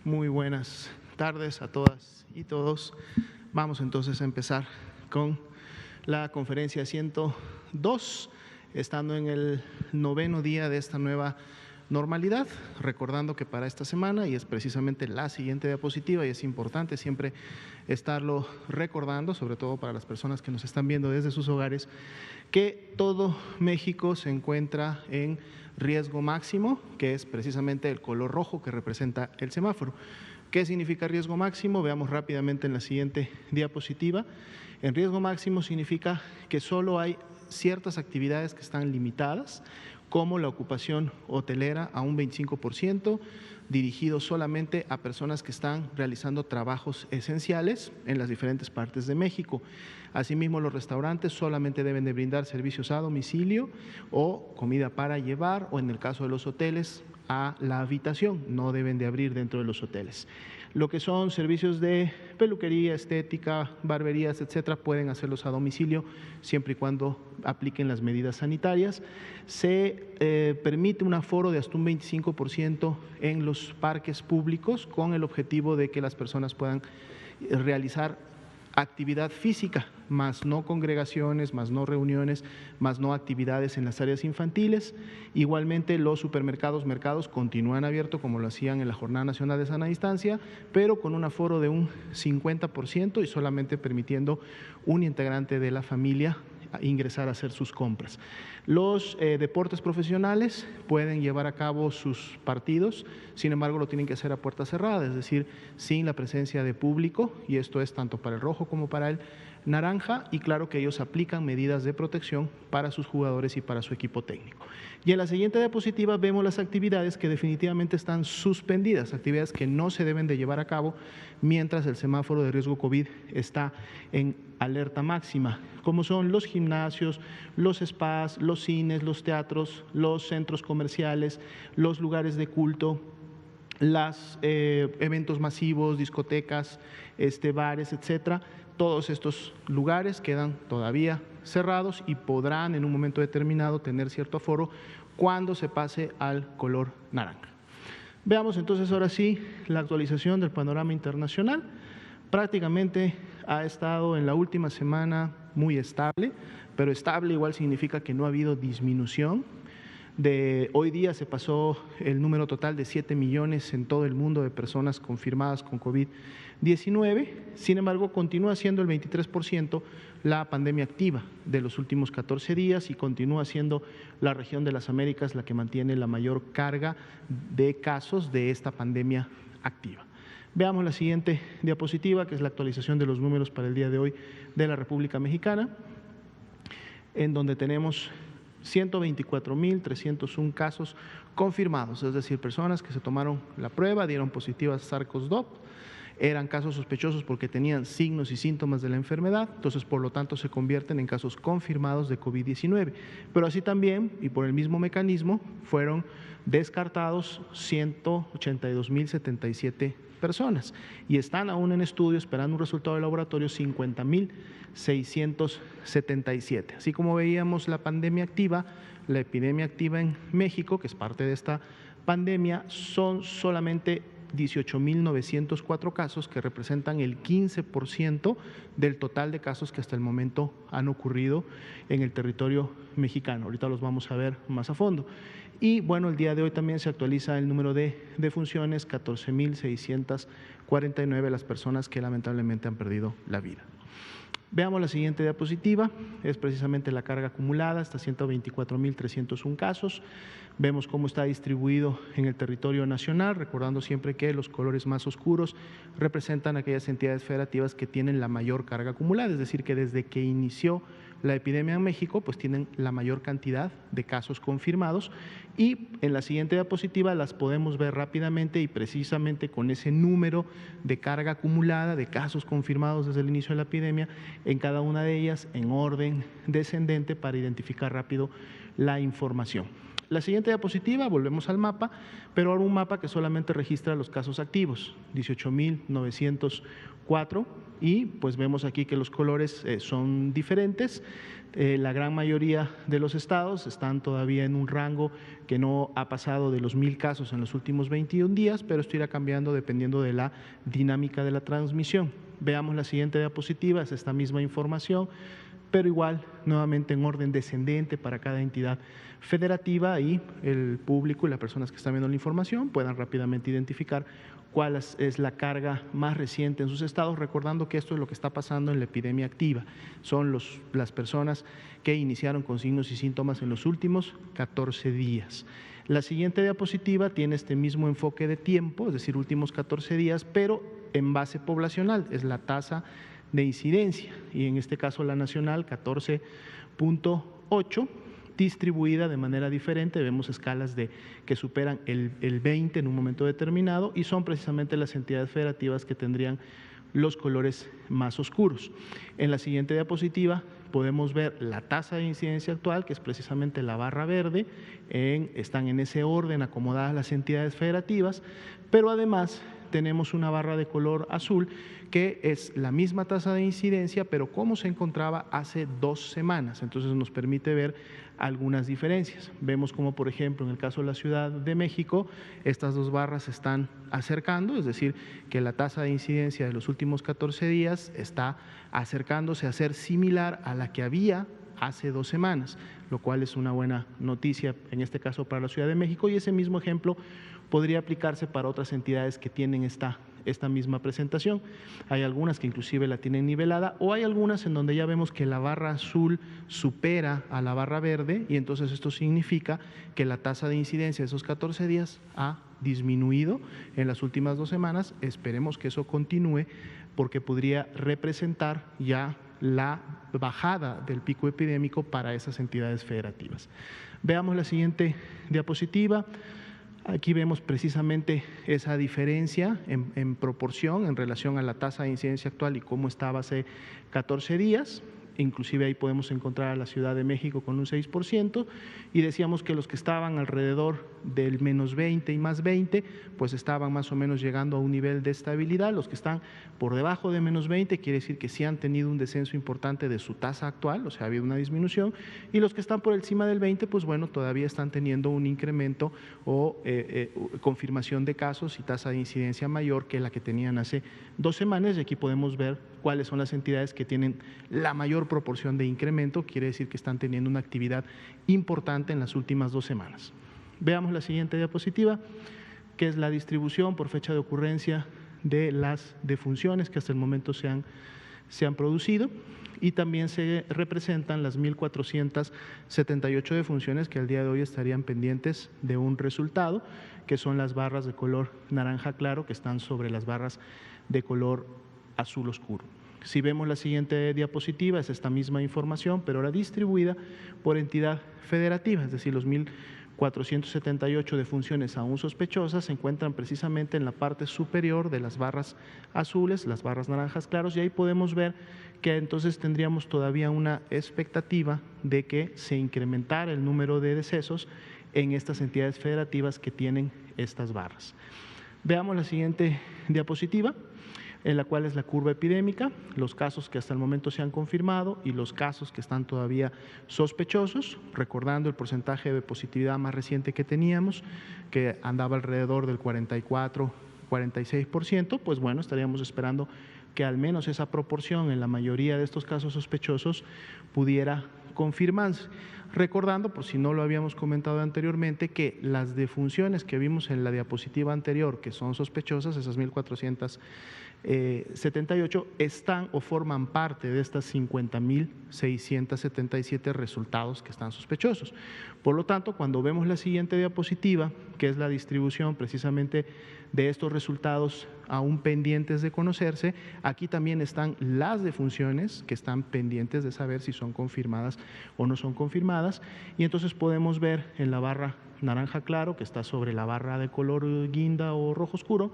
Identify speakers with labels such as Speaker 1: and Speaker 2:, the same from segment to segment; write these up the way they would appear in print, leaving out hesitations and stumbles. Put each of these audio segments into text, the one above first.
Speaker 1: Muy buenas tardes a todas y todos. Vamos entonces a empezar con la conferencia 102, estando en el 9º día de esta nueva normalidad, recordando que para esta semana, y es precisamente la siguiente diapositiva, y es importante siempre estarlo recordando, sobre todo para las personas que nos están viendo desde sus hogares, que todo México se encuentra en riesgo máximo, que es precisamente el color rojo que representa el semáforo. ¿Qué significa riesgo máximo? Veamos rápidamente en la siguiente diapositiva. En riesgo máximo significa que solo hay ciertas actividades que están limitadas, como la ocupación hotelera a un 25%, dirigido solamente a personas que están realizando trabajos esenciales en las diferentes partes de México. Asimismo, los restaurantes solamente deben de brindar servicios a domicilio o comida para llevar, o en el caso de los hoteles, a la habitación, no deben de abrir dentro de los hoteles. Lo que son servicios de peluquería, estética, barberías, etcétera, pueden hacerlos a domicilio siempre y cuando apliquen las medidas sanitarias. Se permite un aforo de hasta un 25% en los parques públicos con el objetivo de que las personas puedan realizar actividad física, más no congregaciones, más no reuniones, más no actividades en las áreas infantiles. Igualmente, los supermercados, mercados continúan abiertos como lo hacían en la Jornada Nacional de Sana Distancia, pero con un aforo de un 50% y solamente permitiendo un integrante de la familia ingresar a hacer sus compras. Los deportes profesionales pueden llevar a cabo sus partidos, sin embargo lo tienen que hacer a puerta cerrada, es decir, sin la presencia de público, y esto es tanto para el rojo como para el naranja, y claro que ellos aplican medidas de protección para sus jugadores y para su equipo técnico. Y en la siguiente diapositiva vemos las actividades que definitivamente están suspendidas, actividades que no se deben de llevar a cabo mientras el semáforo de riesgo COVID está en alerta máxima, como son los gimnasios, los spas, los cines, los teatros, los centros comerciales, los lugares de culto, los eventos masivos, discotecas, bares, etcétera. Todos estos lugares quedan todavía cerrados y podrán en un momento determinado tener cierto aforo cuando se pase al color naranja. Veamos entonces ahora sí la actualización del panorama internacional. Prácticamente ha estado en la última semana muy estable, pero estable igual significa que no ha habido disminución. Hoy día se pasó el número total de 7 millones en todo el mundo de personas confirmadas con COVID-19, sin embargo continúa siendo el 23% la pandemia activa de los últimos 14 días y continúa siendo la región de las Américas la que mantiene la mayor carga de casos de esta pandemia activa. Veamos la siguiente diapositiva, que es la actualización de los números para el día de hoy de la República Mexicana, en donde tenemos 124.301 casos confirmados, es decir, personas que se tomaron la prueba, dieron positivas a SARS-CoV-2, eran casos sospechosos porque tenían signos y síntomas de la enfermedad, entonces por lo tanto se convierten en casos confirmados de COVID-19. Pero así también, y por el mismo mecanismo, fueron descartados 182.077 personas y están aún en estudio esperando un resultado de laboratorio 50.677. Así como veíamos la pandemia activa, la epidemia activa en México, que es parte de esta pandemia, son solamente 18.904 casos, que representan el 15% del total de casos que hasta el momento han ocurrido en el territorio mexicano. Ahorita los vamos a ver más a fondo. Y bueno, el día de hoy también se actualiza el número de defunciones, 14.649 las personas que lamentablemente han perdido la vida. Veamos la siguiente diapositiva, es precisamente la carga acumulada, hasta 124.301 casos. Vemos cómo está distribuido en el territorio nacional, recordando siempre que los colores más oscuros representan aquellas entidades federativas que tienen la mayor carga acumulada, es decir, que desde que inició la epidemia en México, pues tienen la mayor cantidad de casos confirmados, y en la siguiente diapositiva las podemos ver rápidamente y precisamente con ese número de carga acumulada de casos confirmados desde el inicio de la epidemia, en cada una de ellas en orden descendente para identificar rápido la información. La siguiente diapositiva, volvemos al mapa, pero ahora un mapa que solamente registra los casos activos, 18.904, y pues vemos aquí que los colores son diferentes. La gran mayoría de los estados están todavía en un rango que no ha pasado de los 1,000 casos en los últimos 21 días, pero esto irá cambiando dependiendo de la dinámica de la transmisión. Veamos la siguiente diapositiva, es esta misma información, pero igual, nuevamente en orden descendente para cada entidad federativa, y el público y las personas que están viendo la información puedan rápidamente identificar cuál es la carga más reciente en sus estados, recordando que esto es lo que está pasando en la epidemia activa. Son las personas que iniciaron con signos y síntomas en los últimos 14 días. La siguiente diapositiva tiene este mismo enfoque de tiempo, es decir, últimos 14 días, pero en base poblacional, es la tasa de incidencia, y en este caso la nacional 14.8, distribuida de manera diferente. Vemos escalas que superan el 20 en un momento determinado, y son precisamente las entidades federativas que tendrían los colores más oscuros. En la siguiente diapositiva podemos ver la tasa de incidencia actual, que es precisamente la barra verde. Están en ese orden acomodadas las entidades federativas, pero además tenemos una barra de color azul que es la misma tasa de incidencia, pero como se encontraba hace 2 semanas. Entonces nos permite ver algunas diferencias. Vemos como, por ejemplo, en el caso de la Ciudad de México, estas dos barras se están acercando, es decir, que la tasa de incidencia de los últimos 14 días está acercándose a ser similar a la que había hace 2 semanas, lo cual es una buena noticia en este caso para la Ciudad de México, y ese mismo ejemplo podría aplicarse para otras entidades que tienen esta misma presentación. Hay algunas que inclusive la tienen nivelada, o hay algunas en donde ya vemos que la barra azul supera a la barra verde, y entonces esto significa que la tasa de incidencia de esos 14 días ha disminuido en las últimas 2 semanas. Esperemos que eso continúe, porque podría representar ya la bajada del pico epidémico para esas entidades federativas. Veamos la siguiente diapositiva. Aquí vemos precisamente esa diferencia en proporción en relación a la tasa de incidencia actual y cómo estaba hace 14 días. Inclusive ahí podemos encontrar a la Ciudad de México con un 6%, y decíamos que los que estaban alrededor del menos 20 y más 20, pues estaban más o menos llegando a un nivel de estabilidad. Los que están por debajo de menos 20 quiere decir que sí han tenido un descenso importante de su tasa actual, o sea, ha habido una disminución, y los que están por encima del 20, pues bueno, todavía están teniendo un incremento o confirmación de casos y tasa de incidencia mayor que la que tenían hace 2 semanas, y aquí podemos ver cuáles son las entidades que tienen la mayor proporción de incremento. Quiere decir que están teniendo una actividad importante en las últimas 2 semanas. Veamos la siguiente diapositiva, que es la distribución por fecha de ocurrencia de las defunciones que hasta el momento se han producido, y también se representan las 1,478 defunciones que al día de hoy estarían pendientes de un resultado, que son las barras de color naranja claro que están sobre las barras de color azul oscuro. Si vemos la siguiente diapositiva, es esta misma información, pero ahora distribuida por entidad federativa, es decir, los 1,478 defunciones aún sospechosas se encuentran precisamente en la parte superior de las barras azules, las barras naranjas claros, y ahí podemos ver que entonces tendríamos todavía una expectativa de que se incrementara el número de decesos en estas entidades federativas que tienen estas barras. Veamos la siguiente diapositiva, en la cual es la curva epidémica, los casos que hasta el momento se han confirmado y los casos que están todavía sospechosos, recordando el porcentaje de positividad más reciente que teníamos, que andaba alrededor del 44-46%, pues bueno, estaríamos esperando que al menos esa proporción en la mayoría de estos casos sospechosos pudiera confirmarse. Recordando, por si no lo habíamos comentado anteriormente, que las defunciones que vimos en la diapositiva anterior, que son sospechosas, esas 1,478, están o forman parte de estas 50,677 resultados que están sospechosos. Por lo tanto, cuando vemos la siguiente diapositiva, que es la distribución precisamente de estos resultados aún pendientes de conocerse, aquí también están las defunciones que están pendientes de saber si son confirmadas o no son confirmadas, y entonces podemos ver en la barra naranja claro, que está sobre la barra de color guinda o rojo oscuro,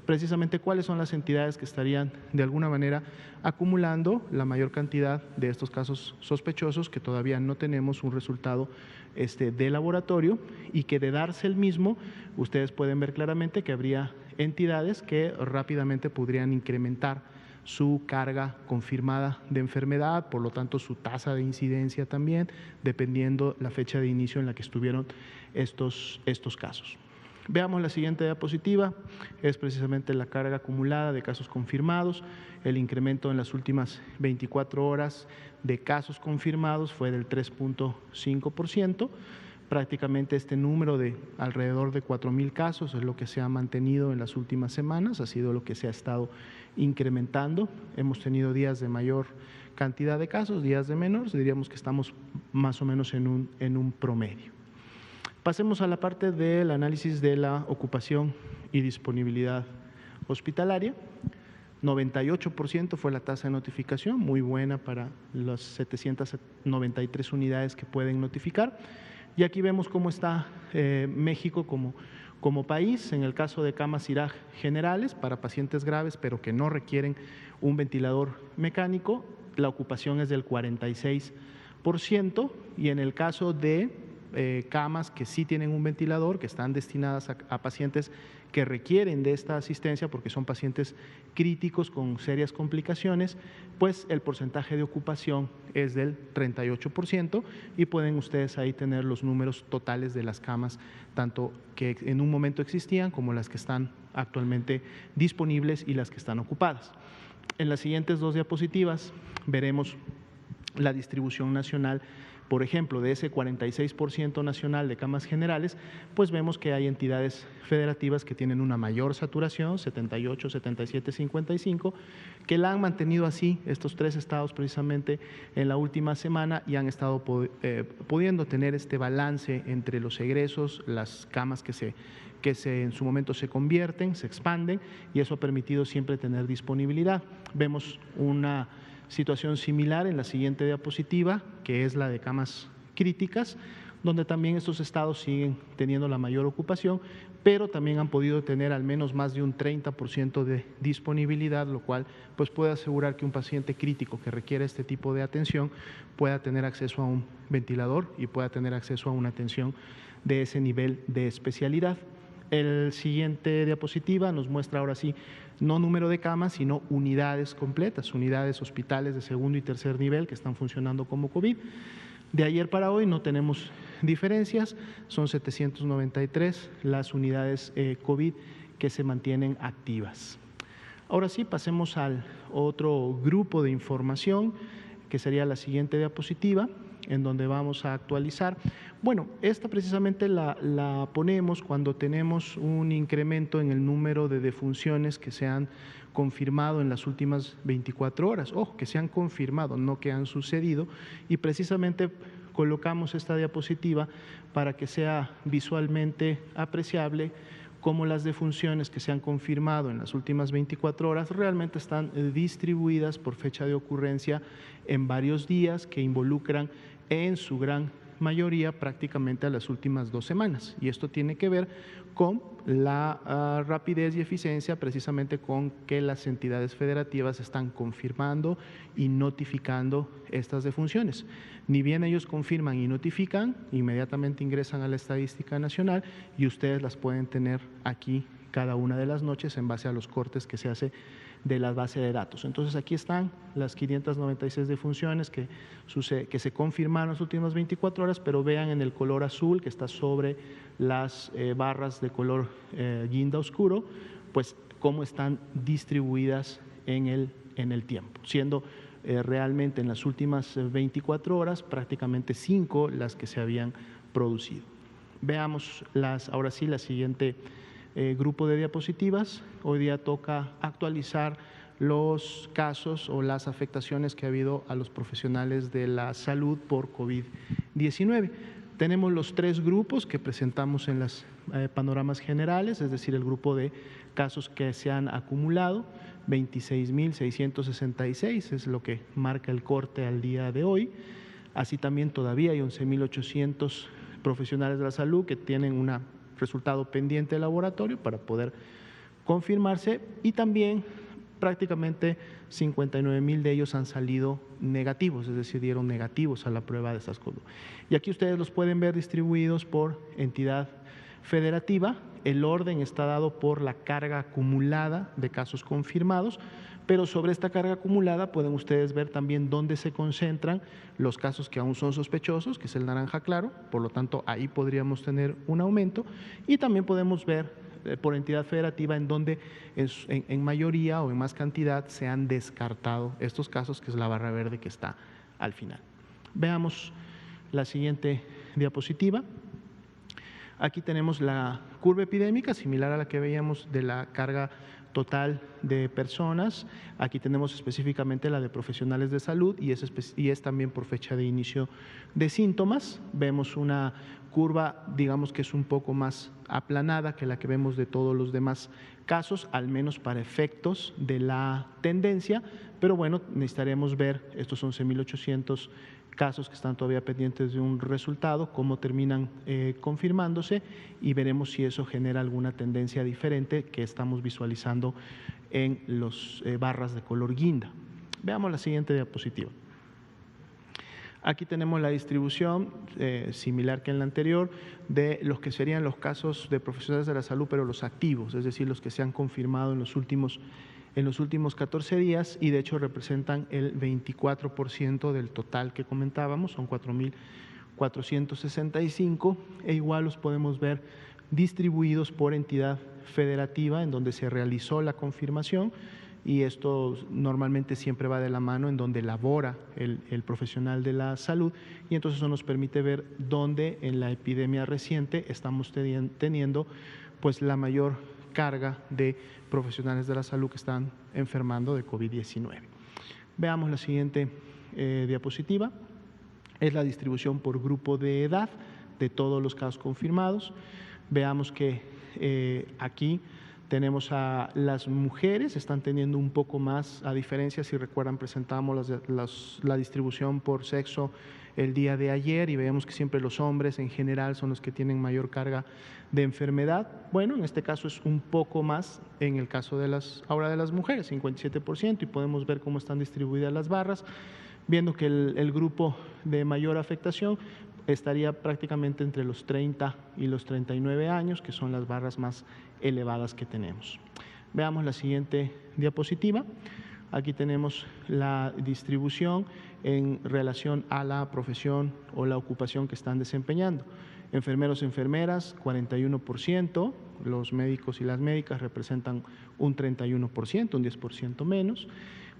Speaker 1: precisamente cuáles son las entidades que estarían de alguna manera acumulando la mayor cantidad de estos casos sospechosos que todavía no tenemos un resultado de laboratorio, y que de darse el mismo, ustedes pueden ver claramente que habría entidades que rápidamente podrían incrementar su carga confirmada de enfermedad, por lo tanto su tasa de incidencia también, dependiendo la fecha de inicio en la que estuvieron estos casos. Veamos la siguiente diapositiva, es precisamente la carga acumulada de casos confirmados. El incremento en las últimas 24 horas de casos confirmados fue del 3.5%. Prácticamente este número de alrededor de 4,000 casos es lo que se ha mantenido en las últimas semanas, ha sido lo que se ha estado incrementando. Hemos tenido días de mayor cantidad de casos, días de menores, diríamos que estamos más o menos en un promedio. Pasemos a la parte del análisis de la ocupación y disponibilidad hospitalaria. 98% fue la tasa de notificación, muy buena para las 793 unidades que pueden notificar. Y aquí vemos cómo está México como país. En el caso de camas IRAG generales para pacientes graves, pero que no requieren un ventilador mecánico, la ocupación es del 46%, y en el caso de camas que sí tienen un ventilador, que están destinadas a pacientes que requieren de esta asistencia porque son pacientes críticos con serias complicaciones, pues el porcentaje de ocupación es del 38%, y pueden ustedes ahí tener los números totales de las camas, tanto que en un momento existían como las que están actualmente disponibles y las que están ocupadas. En las siguientes dos diapositivas veremos la distribución nacional. Por ejemplo, de ese 46% nacional de camas generales, pues vemos que hay entidades federativas que tienen una mayor saturación, 78, 77, 55, que la han mantenido así, estos tres estados precisamente en la última semana, y han estado pudiendo tener este balance entre los egresos, las camas que en su momento se convierten, se expanden, y eso ha permitido siempre tener disponibilidad. Vemos una situación similar en la siguiente diapositiva, que es la de camas críticas, donde también estos estados siguen teniendo la mayor ocupación, pero también han podido tener al menos más de un 30% de disponibilidad, lo cual pues puede asegurar que un paciente crítico que requiere este tipo de atención pueda tener acceso a un ventilador y pueda tener acceso a una atención de ese nivel de especialidad. El siguiente diapositiva nos muestra ahora sí no número de camas, sino unidades completas, unidades hospitales de segundo y tercer nivel que están funcionando como COVID. De ayer para hoy no tenemos diferencias, son 793 las unidades COVID que se mantienen activas. Ahora sí, pasemos al otro grupo de información, que sería la siguiente diapositiva, en donde vamos a actualizar. Bueno, esta precisamente la ponemos cuando tenemos un incremento en el número de defunciones que se han confirmado en las últimas 24 horas. Ojo, que se han confirmado, no que han sucedido, y precisamente colocamos esta diapositiva para que sea visualmente apreciable cómo las defunciones que se han confirmado en las últimas 24 horas realmente están distribuidas por fecha de ocurrencia en varios días que involucran en su gran mayoría prácticamente a las últimas 2 semanas. Y esto tiene que ver con la rapidez y eficiencia, precisamente con que las entidades federativas están confirmando y notificando estas defunciones. Ni bien ellos confirman y notifican, inmediatamente ingresan a la estadística nacional y ustedes las pueden tener aquí cada una de las noches en base a los cortes que se hace de la base de datos. Entonces aquí están las 596 defunciones que se confirmaron en las últimas 24 horas, pero vean en el color azul que está sobre las barras de color guinda oscuro, pues cómo están distribuidas en el tiempo, siendo realmente en las últimas 24 horas prácticamente 5 las que se habían producido. Veamos ahora sí la siguiente grupo de diapositivas. Hoy día toca actualizar los casos o las afectaciones que ha habido a los profesionales de la salud por COVID-19. Tenemos los 3 grupos que presentamos en los panoramas generales, es decir, el grupo de casos que se han acumulado, 26,666 es lo que marca el corte al día de hoy. Así también todavía hay 11,800 profesionales de la salud que tienen un resultado pendiente de laboratorio para poder confirmarse, y también prácticamente 59,000 de ellos han salido negativos, es decir, dieron negativos a la prueba de SARS-CoV-2. Y aquí ustedes los pueden ver distribuidos por entidad federativa. El orden está dado por la carga acumulada de casos confirmados, pero sobre esta carga acumulada pueden ustedes ver también dónde se concentran los casos que aún son sospechosos, que es el naranja claro, por lo tanto ahí podríamos tener un aumento, y también podemos ver por entidad federativa en donde en mayoría o en más cantidad se han descartado estos casos, que es la barra verde que está al final. Veamos la siguiente diapositiva. Aquí tenemos la curva epidémica, similar a la que veíamos de la carga total de personas. Aquí tenemos específicamente la de profesionales de salud y es también por fecha de inicio de síntomas. Vemos una curva, digamos que es un poco más aplanada que la que vemos de todos los demás casos, al menos para efectos de la tendencia, pero bueno, necesitaremos ver estos 11,800 casos que están todavía pendientes de un resultado, cómo terminan confirmándose, y veremos si eso genera alguna tendencia diferente que estamos visualizando en las barras de color guinda. Veamos la siguiente diapositiva. Aquí tenemos la distribución, similar que en la anterior, de los que serían los casos de profesionales de la salud, pero los activos, es decir, los que se han confirmado en los últimos 14 días, y de hecho representan el 24% del total que comentábamos, son 4,465, e igual los podemos ver distribuidos por entidad federativa en donde se realizó la confirmación, y esto normalmente siempre va de la mano en donde labora el profesional de la salud, y entonces eso nos permite ver dónde en la epidemia reciente estamos teniendo pues la mayor carga de profesionales de la salud que están enfermando de COVID-19. Veamos la siguiente diapositiva. Es la distribución por grupo de edad de todos los casos confirmados. Veamos que aquí tenemos a las mujeres, están teniendo un poco más, a diferencia, si recuerdan, presentamos la distribución por sexo el día de ayer y vemos que siempre los hombres en general son los que tienen mayor carga de enfermedad. Bueno, en este caso es un poco más en el caso de ahora de las mujeres, 57%, y podemos ver cómo están distribuidas las barras, viendo que el grupo de mayor afectación estaría prácticamente entre los 30 y los 39 años, que son las barras más elevadas que tenemos. Veamos la siguiente diapositiva. Aquí tenemos la distribución en relación a la profesión o la ocupación que están desempeñando. Enfermeros, enfermeras, 41%, los médicos y las médicas representan un 31%, un 10% menos.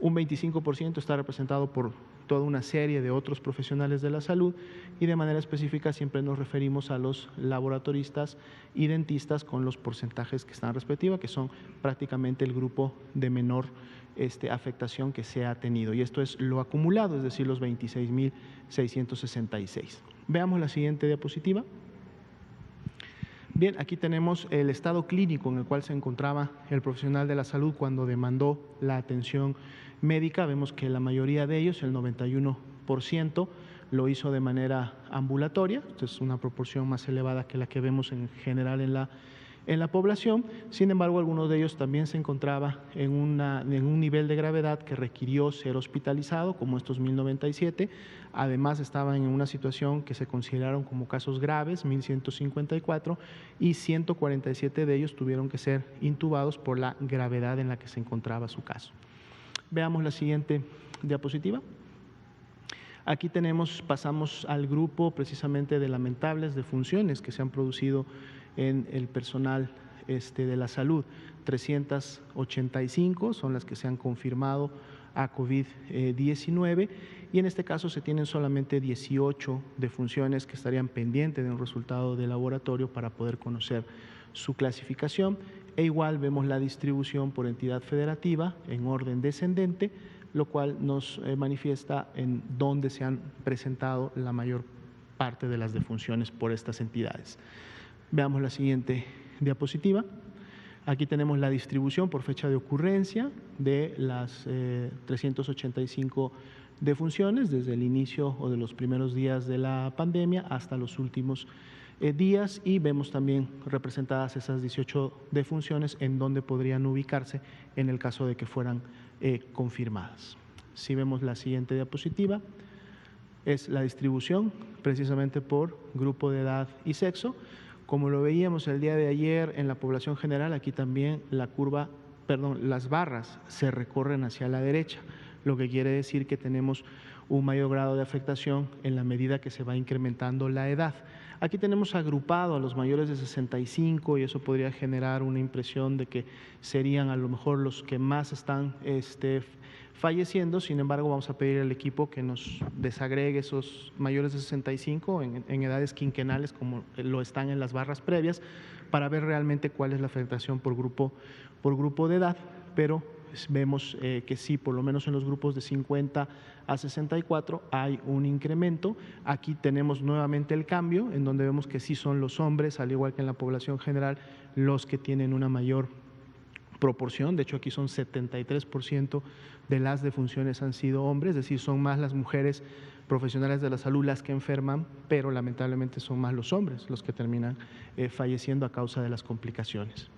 Speaker 1: Un 25% está representado por toda una serie de otros profesionales de la salud, y de manera específica siempre nos referimos a los laboratoristas y dentistas con los porcentajes que están respectivos, que son prácticamente el grupo de menor afectación que se ha tenido. Y esto es lo acumulado, es decir, los 26,666. Veamos la siguiente diapositiva. Bien, aquí tenemos el estado clínico en el cual se encontraba el profesional de la salud cuando demandó la atención médica. Vemos que la mayoría de ellos, el 91%, lo hizo de manera ambulatoria. Esto es una proporción más elevada que la que vemos en general en la población. Sin embargo, algunos de ellos también se encontraba en un nivel de gravedad que requirió ser hospitalizado, como estos 1,097. Además, estaban en una situación que se consideraron como casos graves, 1,154, y 147 de ellos tuvieron que ser intubados por la gravedad en la que se encontraba su caso. Veamos la siguiente diapositiva. Aquí pasamos al grupo precisamente de lamentables defunciones que se han producido en el personal de la salud. 385 son las que se han confirmado a COVID-19, y en este caso se tienen solamente 18 defunciones que estarían pendientes de un resultado de laboratorio para poder conocer su clasificación, e igual vemos la distribución por entidad federativa en orden descendente, lo cual nos manifiesta en dónde se han presentado la mayor parte de las defunciones por estas entidades. Veamos la siguiente diapositiva. Aquí tenemos la distribución por fecha de ocurrencia de las 385 defunciones desde el inicio o de los primeros días de la pandemia hasta los últimos días, y vemos también representadas esas 18 defunciones en donde podrían ubicarse en el caso de que fueran confirmadas. Si vemos la siguiente diapositiva, es la distribución precisamente por grupo de edad y sexo. Como lo veíamos el día de ayer en la población general, aquí también las barras se recorren hacia la derecha, lo que quiere decir que tenemos un mayor grado de afectación en la medida que se va incrementando la edad. Aquí tenemos agrupado a los mayores de 65 y eso podría generar una impresión de que serían a lo mejor los que más están falleciendo. Sin embargo, vamos a pedir al equipo que nos desagregue esos mayores de 65 en edades quinquenales, como lo están en las barras previas, para ver realmente cuál es la afectación por grupo de edad, pero vemos que sí, por lo menos en los grupos de 50 a 64 hay un incremento. Aquí tenemos nuevamente el cambio, en donde vemos que sí son los hombres, al igual que en la población general, los que tienen una mayor proporción. De hecho, aquí son 73% de las defunciones han sido hombres, es decir, son más las mujeres profesionales de la salud las que enferman, pero lamentablemente son más los hombres los que terminan falleciendo a causa de las complicaciones.